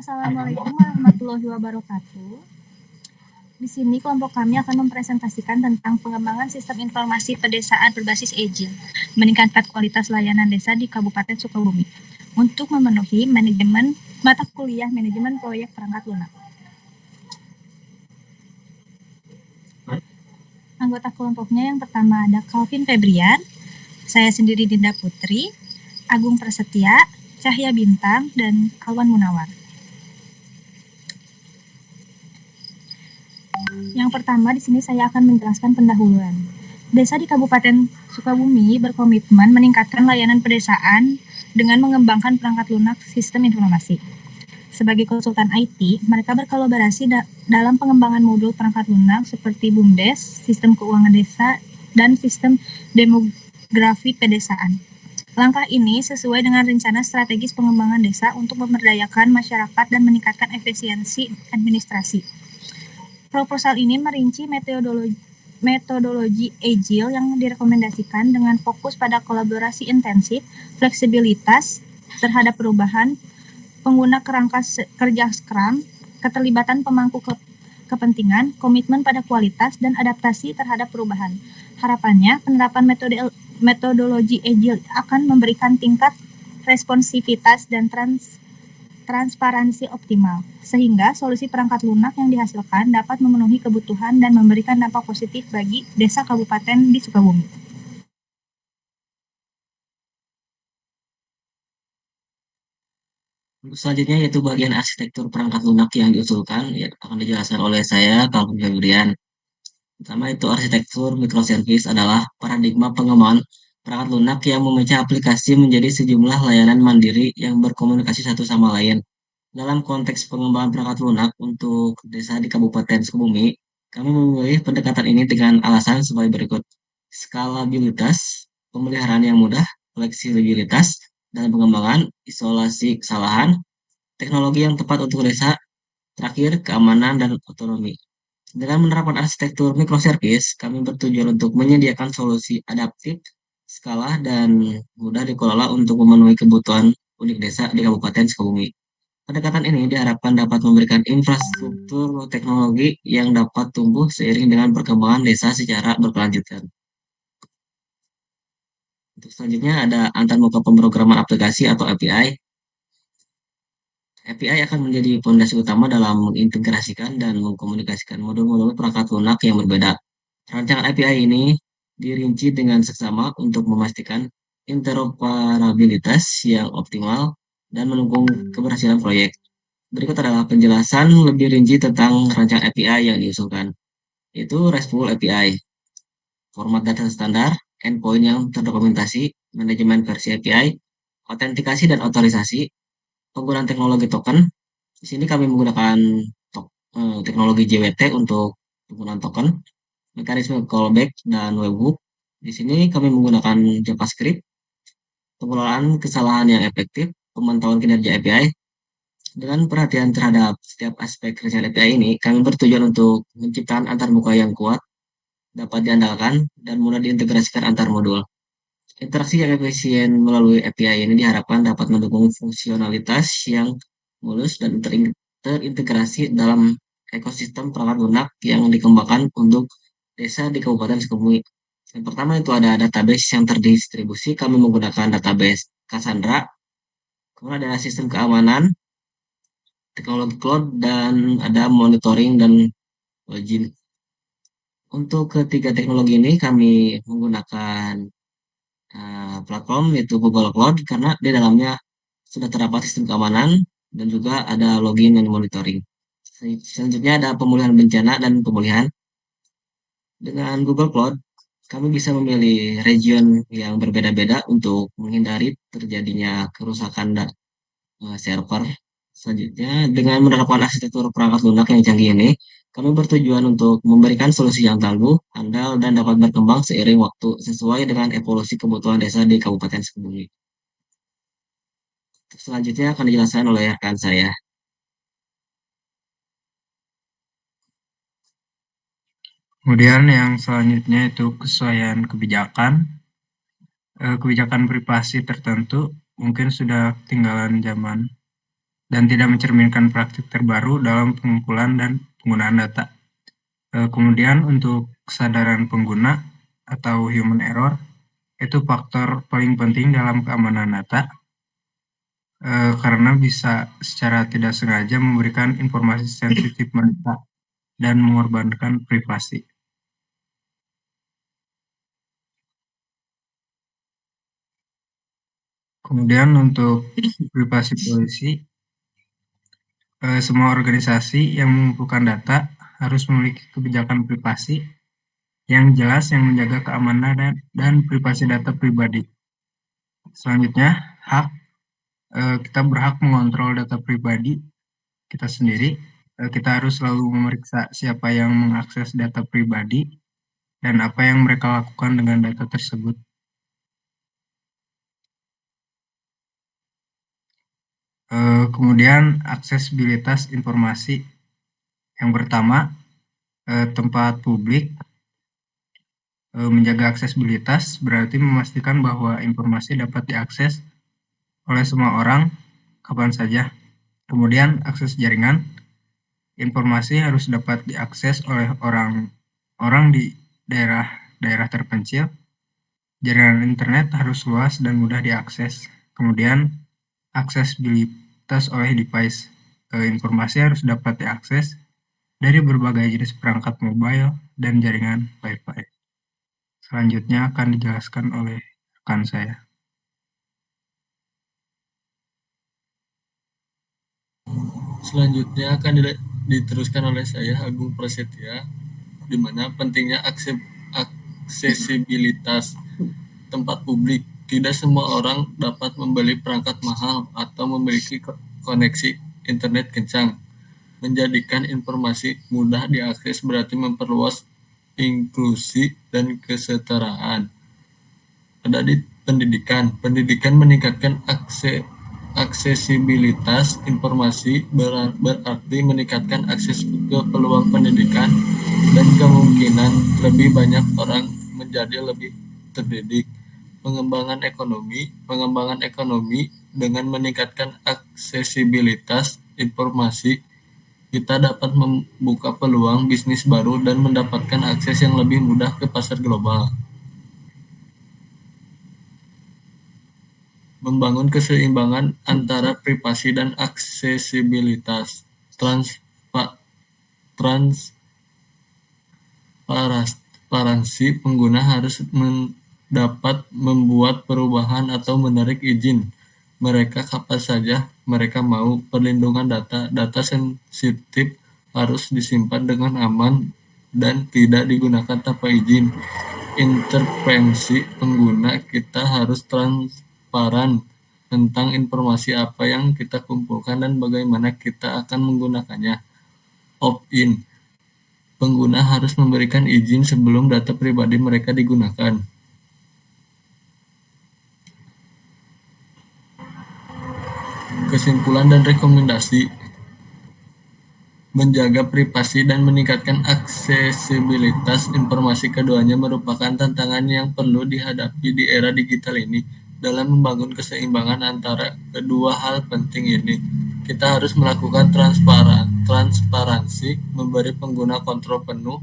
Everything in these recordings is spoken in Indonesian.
Assalamualaikum warahmatullahi wabarakatuh. Di sini kelompok kami akan mempresentasikan tentang pengembangan sistem informasi pedesaan berbasis Agile, meningkatkan kualitas layanan desa di Kabupaten Sukabumi untuk memenuhi manajemen mata kuliah manajemen proyek perangkat lunak. Anggota kelompoknya yang pertama ada Calvin Febrian, saya sendiri Dinda Putri, Agung Prasetya, Cahya Bintang, dan Alwan Munawar. Yang pertama di sini saya akan menjelaskan pendahuluan. Desa di Kabupaten Sukabumi berkomitmen meningkatkan layanan pedesaan dengan mengembangkan perangkat lunak sistem informasi. Sebagai konsultan IT, mereka berkolaborasi dalam pengembangan modul perangkat lunak seperti BUMDes, sistem keuangan desa, dan sistem demografi pedesaan. Langkah ini sesuai dengan rencana strategis pengembangan desa untuk memberdayakan masyarakat dan meningkatkan efisiensi administrasi. Proposal ini merinci metodologi Agile yang direkomendasikan dengan fokus pada kolaborasi intensif, fleksibilitas terhadap perubahan, pengguna kerangka kerja Scrum, keterlibatan pemangku kepentingan, komitmen pada kualitas, dan adaptasi terhadap perubahan. Harapannya, penerapan metodologi Agile akan memberikan tingkat responsivitas dan transparansi optimal, sehingga solusi perangkat lunak yang dihasilkan dapat memenuhi kebutuhan dan memberikan dampak positif bagi desa kabupaten di Sukabumi. Selanjutnya yaitu bagian arsitektur perangkat lunak yang diusulkan, ya, akan dijelaskan oleh saya, Calvin Febrian. Pertama itu arsitektur microservice adalah paradigma pengembangan perangkat lunak yang memecah aplikasi menjadi sejumlah layanan mandiri yang berkomunikasi satu sama lain. Dalam konteks pengembangan perangkat lunak untuk desa di Kabupaten Sukabumi, kami memilih pendekatan ini dengan alasan sebagai berikut. Skalabilitas, pemeliharaan yang mudah, fleksibilitas dalam pengembangan, isolasi kesalahan, teknologi yang tepat untuk desa, terakhir keamanan dan otonomi. Dengan menerapkan arsitektur microservice, kami bertujuan untuk menyediakan solusi adaptif, skala, dan mudah dikelola untuk memenuhi kebutuhan unik desa di Kabupaten Sukabumi. Pendekatan ini diharapkan dapat memberikan infrastruktur teknologi yang dapat tumbuh seiring dengan perkembangan desa secara berkelanjutan. Untuk selanjutnya ada antarmuka pemrograman aplikasi atau API. API akan menjadi fondasi utama dalam mengintegrasikan dan mengkomunikasikan modul-modul perangkat lunak yang berbeda. Rancangan API ini dirinci dengan seksama untuk memastikan interoperabilitas yang optimal dan mendukung keberhasilan proyek. Berikut adalah penjelasan lebih rinci tentang rancangan API yang diusulkan, yaitu RESTful API, format data standar, endpoint yang terdokumentasi, manajemen versi API, autentikasi dan otorisasi, penggunaan teknologi token. Di sini kami menggunakan teknologi JWT untuk penggunaan token, mekanisme callback dan webhook. Di sini kami menggunakan JavaScript, pengelolaan kesalahan yang efektif, pemantauan kinerja API. Dengan perhatian terhadap setiap aspek rencana API ini, kami bertujuan untuk menciptakan antarmuka yang kuat, dapat diandalkan, dan mudah diintegrasikan antar modul. Interaksi yang efisien melalui API ini diharapkan dapat mendukung fungsionalitas yang mulus dan terintegrasi dalam ekosistem perangkat lunak yang dikembangkan untuk desa di Kabupaten Sukabumi. Yang pertama itu ada database yang terdistribusi, kami menggunakan database Cassandra, kemudian ada sistem keamanan, teknologi cloud, dan ada monitoring dan login. Untuk ketiga teknologi ini kami menggunakan platform yaitu Google Cloud karena di dalamnya sudah terdapat sistem keamanan dan juga ada login dan monitoring. Selanjutnya ada pemulihan bencana dan pemulihan. Dengan Google Cloud, kami bisa memilih region yang berbeda-beda untuk menghindari terjadinya kerusakan server. Selanjutnya, dengan menerapkan arsitektur perangkat lunak yang canggih ini, kami bertujuan untuk memberikan solusi yang tangguh, andal, dan dapat berkembang seiring waktu sesuai dengan evolusi kebutuhan desa di Kabupaten Sukabumi. Selanjutnya akan dijelaskan oleh rekan saya. Kemudian yang selanjutnya itu kesesuaian kebijakan. Kebijakan privasi tertentu mungkin sudah ketinggalan zaman dan tidak mencerminkan praktik terbaru dalam pengumpulan dan penggunaan data. Kemudian untuk kesadaran pengguna atau human error itu faktor paling penting dalam keamanan data, karena bisa secara tidak sengaja memberikan informasi sensitif mereka dan mengorbankan privasi. Kemudian untuk privasi policy, semua organisasi yang mengumpulkan data harus memiliki kebijakan privasi yang jelas yang menjaga keamanan dan privasi data pribadi. Selanjutnya, kita berhak mengontrol data pribadi kita sendiri. Kita harus selalu memeriksa siapa yang mengakses data pribadi dan apa yang mereka lakukan dengan data tersebut. Kemudian aksesibilitas informasi. Yang pertama, tempat publik. Menjaga aksesibilitas berarti memastikan bahwa informasi dapat diakses oleh semua orang kapan saja. Kemudian akses jaringan. Informasi harus dapat diakses oleh orang di daerah terpencil. Jaringan internet harus luas dan mudah diakses. Kemudian aksesibilitas oleh device. Informasi harus dapat diakses dari berbagai jenis perangkat mobile dan jaringan Wi-Fi. Selanjutnya akan dijelaskan oleh rekan saya. Selanjutnya akan diteruskan oleh saya, Agung Prasetya, di mana pentingnya aksesibilitas tempat publik. Tidak semua orang dapat membeli perangkat mahal atau memiliki koneksi internet kencang. Menjadikan informasi mudah diakses berarti memperluas inklusi dan kesetaraan. Ada di pendidikan. Pendidikan meningkatkan aksesibilitas informasi berarti meningkatkan akses ke peluang pendidikan dan kemungkinan lebih banyak orang menjadi lebih terdidik. Pengembangan ekonomi dengan meningkatkan aksesibilitas informasi, kita dapat membuka peluang bisnis baru dan mendapatkan akses yang lebih mudah ke pasar global. Membangun keseimbangan antara privasi dan aksesibilitas. Transparansi pengguna harus dapat membuat perubahan atau menarik izin mereka kapan saja mereka mau. Perlindungan data sensitif harus disimpan dengan aman dan tidak digunakan tanpa izin. Intervensi pengguna, kita harus transparan tentang informasi apa yang kita kumpulkan dan bagaimana kita akan menggunakannya. Opt-in, pengguna harus memberikan izin sebelum data pribadi mereka digunakan. Kesimpulan dan rekomendasi. Menjaga privasi dan meningkatkan aksesibilitas informasi, keduanya merupakan tantangan yang perlu dihadapi di era digital ini. Dalam membangun keseimbangan antara kedua hal penting ini, kita harus melakukan transparansi, memberi pengguna kontrol penuh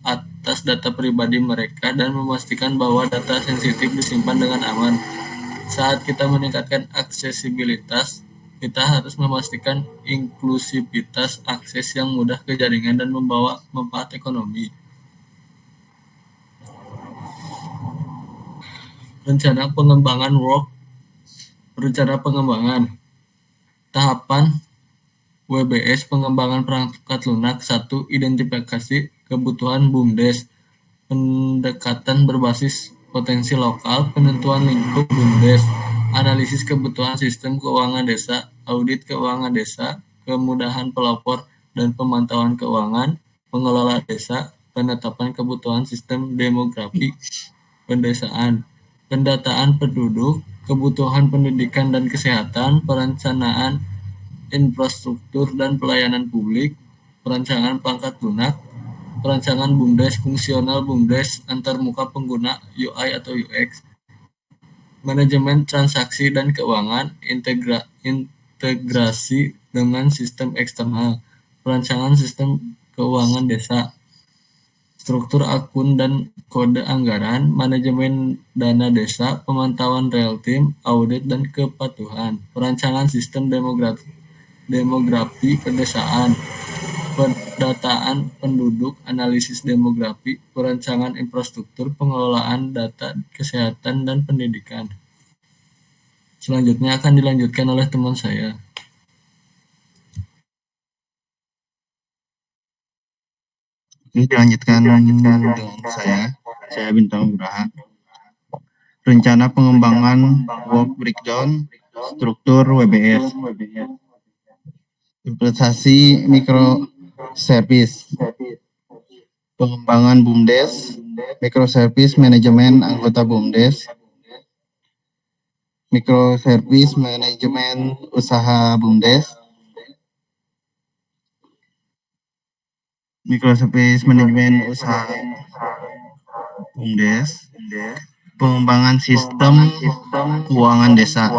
atas data pribadi mereka, dan memastikan bahwa data sensitif disimpan dengan aman. Saat kita meningkatkan aksesibilitas, kita harus memastikan inklusivitas akses yang mudah ke jaringan dan membawa manfaat ekonomi. Rencana pengembangan tahapan WBS pengembangan perangkat lunak. 1. Identifikasi kebutuhan BUMDes, pendekatan berbasis potensi lokal, penentuan lingkup BUMDes, analisis kebutuhan sistem keuangan desa, audit keuangan desa, kemudahan pelapor dan pemantauan keuangan, pengelola desa, penetapan kebutuhan sistem demografi pedesaan, pendataan penduduk, kebutuhan pendidikan dan kesehatan, perencanaan infrastruktur dan pelayanan publik, perancangan perangkat lunak, perancangan BUMDes, fungsional BUMDes, antarmuka pengguna UI atau UX, manajemen transaksi dan keuangan, integrasi dengan sistem eksternal, perancangan sistem keuangan desa, struktur akun dan kode anggaran, manajemen dana desa, pemantauan real time, audit dan kepatuhan, perancangan sistem demografi pedesaan, pendataan penduduk, analisis demografi, perancangan infrastruktur, pengelolaan data kesehatan dan pendidikan. Selanjutnya akan dilanjutkan oleh teman saya. Dilanjutkan dengan saya Bintang Nugraha. Rencana pengembangan work breakdown struktur WBS. Implementasi microservice. Pengembangan BUMDes, microservice manajemen anggota BUMDes, microservice manajemen usaha BUMDes, microservice manajemen usaha BUMDes, pengembangan sistem keuangan desa,